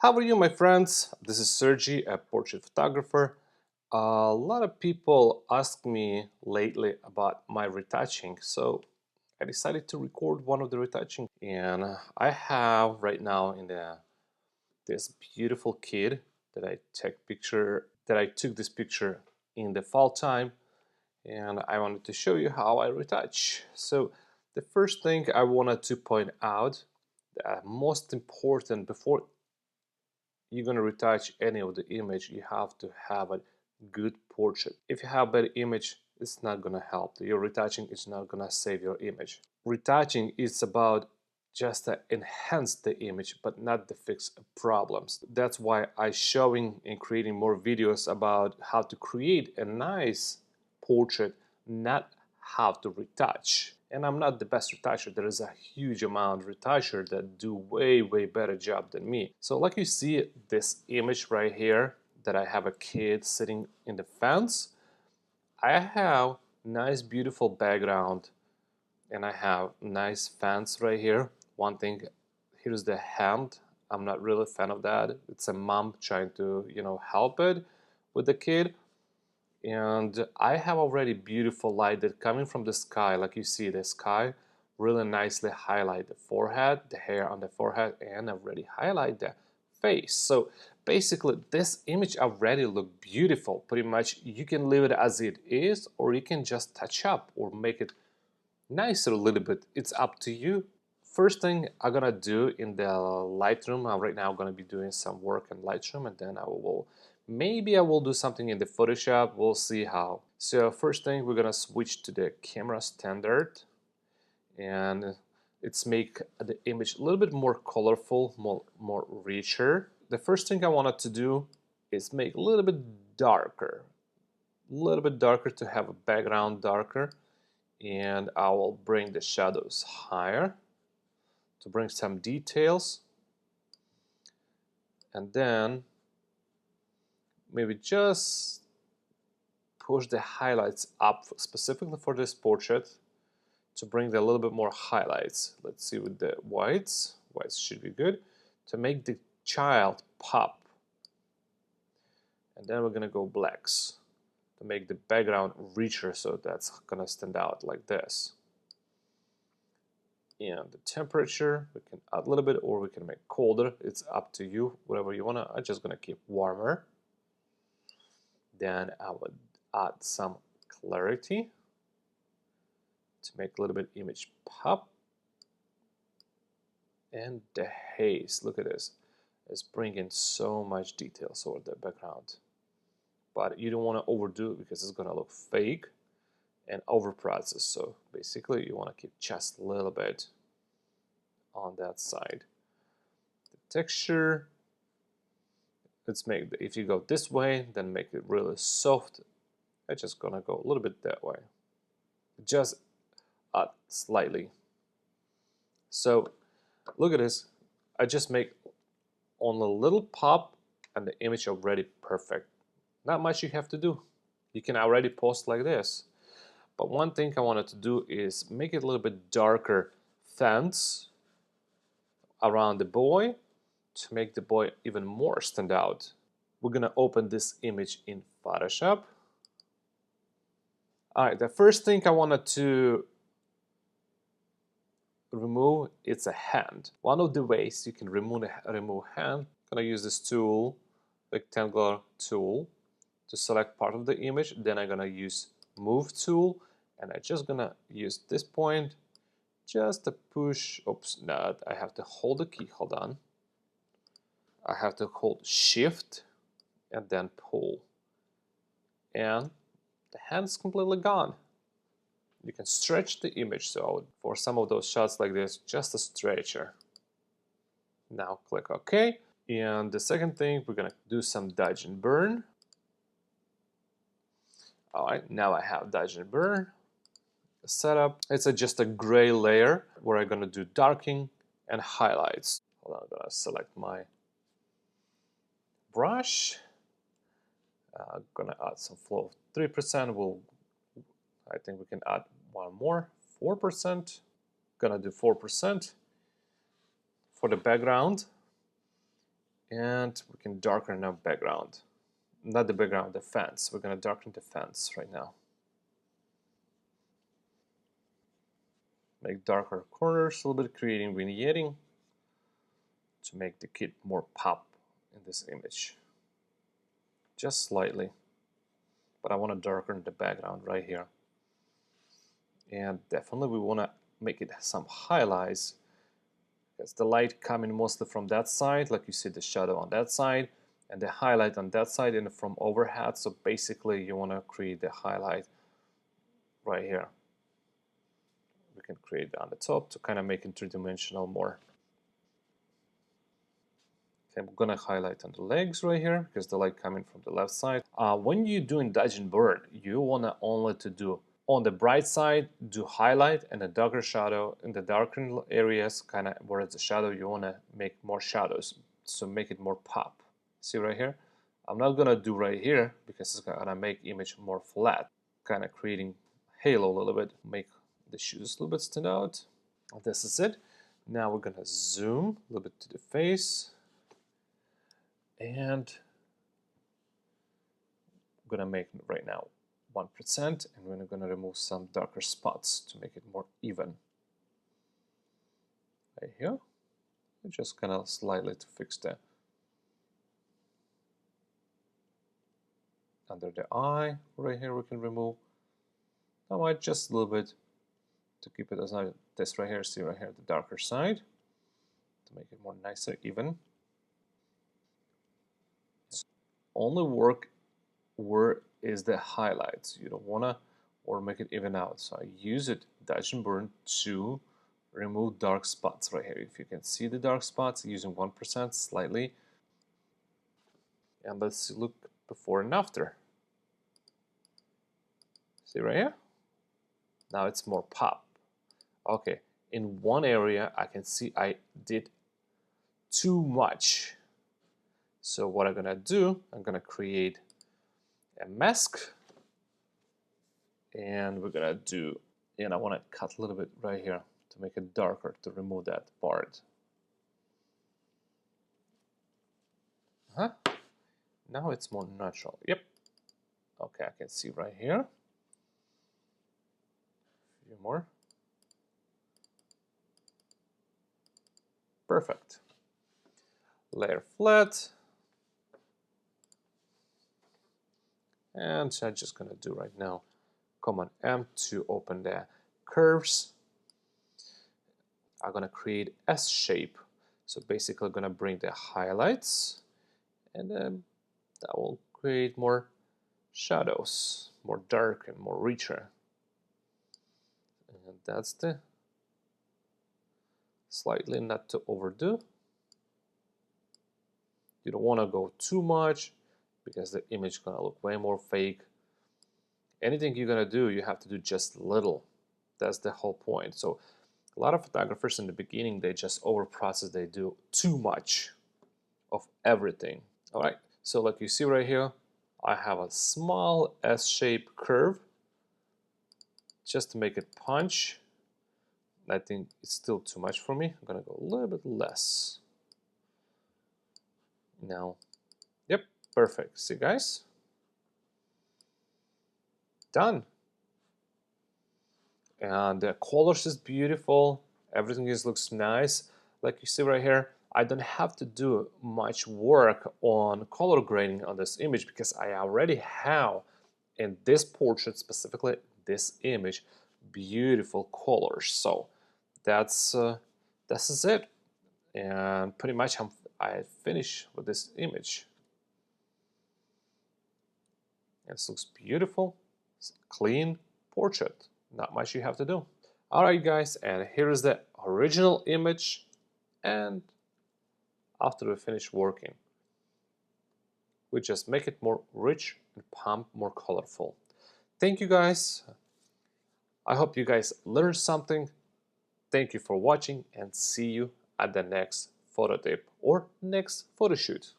How are you, my friends? This is Sergi, a portrait photographer. A lot of people ask me lately about my retouching, so I decided to record one of the retouching. And I have right now in this beautiful kid that I took this picture in the fall time, and I wanted to show you how I retouch. So the first thing I wanted to point out, the most important before you're going to retouch any of the image, you have to have a good portrait. If you have bad image, it's not going to help. Your retouching is not going to save your image. Retouching is about just to enhance the image, but not to fix problems. That's why I'm showing and creating more videos about how to create a nice portrait, not how to retouch. And I'm not the best retoucher. There is a huge amount of retouchers that do way better job than me. So like you see this image right here that I have a kid sitting in the fence. I have nice beautiful background and I have nice fence right here. One thing, here's the hand. I'm not really a fan of that. It's a mom trying to, help it with the kid. And I have already beautiful light that coming from the sky, like you see the sky really nicely highlight the forehead, the hair on the forehead, and already highlight the face. So basically this image already look beautiful. Pretty much you can leave it as it is, or you can just touch up or make it nicer a little bit. It's up to you. First thing I'm gonna do in the Lightroom, right now I'm gonna be doing some work in Lightroom, and then maybe I will do something in the Photoshop. We'll see how. So first thing, we're gonna switch to the camera standard, and it's make the image a little bit more colorful, more richer. The first thing I wanted to do is make a little bit darker, to have a background darker, and I will bring the shadows higher to bring some details, and then maybe just push the highlights up specifically for this portrait to bring a little bit more highlights. Let's see with the whites. Whites should be good to make the child pop. And then we're gonna go blacks to make the background richer, so that's gonna stand out like this. And the temperature, we can add a little bit or we can make colder. It's up to you, whatever you wanna. I'm just gonna keep warmer. Then I would add some clarity to make a little bit image pop. And the haze, look at this, is bringing so much details over the background. But you don't want to overdo it because it's going to look fake and over processed. So basically you want to keep just a little bit on that side. The texture, let's make, if you go this way, then make it really soft. I'm just going to go a little bit that way. Just add slightly. So look at this. I just make only a little pop and the image already perfect. Not much you have to do. You can already post like this. But one thing I wanted to do is make it a little bit darker fence around the boy to make the boy even more stand out. We're gonna open this image in Photoshop. Alright, the first thing I wanted to remove, it's a hand. One of the ways you can remove hand, I'm gonna use this tool, rectangular tool, to select part of the image. Then I'm gonna use move tool, and I'm just gonna use this point just to push. Oops, no, I have to hold the key. Hold on. I have to hold shift and then pull, and the hand is completely gone. You can stretch the image, so for some of those shots like this, just a stretcher. Now click OK. And the second thing, we're gonna do some dodge and burn. Alright, now I have dodge and burn setup. It's just a gray layer where I'm gonna do darkening and highlights. Hold on, I'm gonna select my brush. I'm gonna add some flow of 3%. I think we can add one more, 4%. Gonna do 4% for the background. And we can darken our background. Not the background, the fence. We're going to darken the fence right now. Make darker corners a little bit, creating vignetting to make the kid more pop in this image. Just slightly. But I want to darken the background right here. And definitely we want to make it some highlights, because the light coming mostly from that side, like you see the shadow on that side, and the highlight on that side and from overhead. So basically you want to create the highlight right here. We can create on the top to kind of make it three-dimensional more. Okay, I'm gonna highlight on the legs right here because the light coming from the left side. When you're doing dodge and burn, you wanna only to do on the bright side, do highlight, and a darker shadow in the darkened areas, kind of where it's a shadow, you wanna make more shadows, so make it more pop. See right here? I'm not gonna do right here because it's gonna make image more flat, kind of creating halo a little bit, make the shoes a little bit stand out. This is it. Now we're gonna zoom a little bit to the face, and I'm gonna make right now 1%, and we're gonna remove some darker spots to make it more even. Right here, just kind of slightly to fix that. Under the eye, right here we can remove. I might just a little bit to keep it as this right here. See right here the darker side to make it more nicer, even. Only work where is the highlights. You don't wanna or make it even out. So I use it dodge and burn to remove dark spots right here. If you can see the dark spots, using 1% slightly. And let's look before and after. See right here? Now it's more pop. Okay, in one area I can see I did too much. So what I'm gonna do, I'm gonna create a mask, and we're gonna do, and I wanna cut a little bit right here to make it darker, to remove that part. Now it's more natural. Yep. Okay, I can see right here. A few more. Perfect. Layer flat. And I'm just gonna do right now Command M to open the curves. I'm gonna create S shape. So basically I'm gonna bring the highlights, and then that will create more shadows, more dark and more richer. And that's the slightly, not to overdo. You don't want to go too much because the image is gonna look way more fake. Anything you're gonna do, you have to do just little. That's the whole point. So a lot of photographers in the beginning, they just over process, they do too much of everything. All right, so like you see right here, I have a small S-shaped curve just to make it punch. I think it's still too much for me. I'm gonna go a little bit less. Now, yep, perfect. See guys? Done. And the colors is beautiful. Everything looks nice. Like you see right here, I don't have to do much work on color grading on this image because I already have in this portrait, specifically this image, beautiful colors. So that's this is it, and pretty much I finished with this image. This looks beautiful, clean portrait. Not much you have to do. Alright guys, and here is the original image, and after we finish working, we just make it more rich and pump, more colorful. Thank you guys. I hope you guys learned something. Thank you for watching, and see you at the next photo tip or next photo shoot.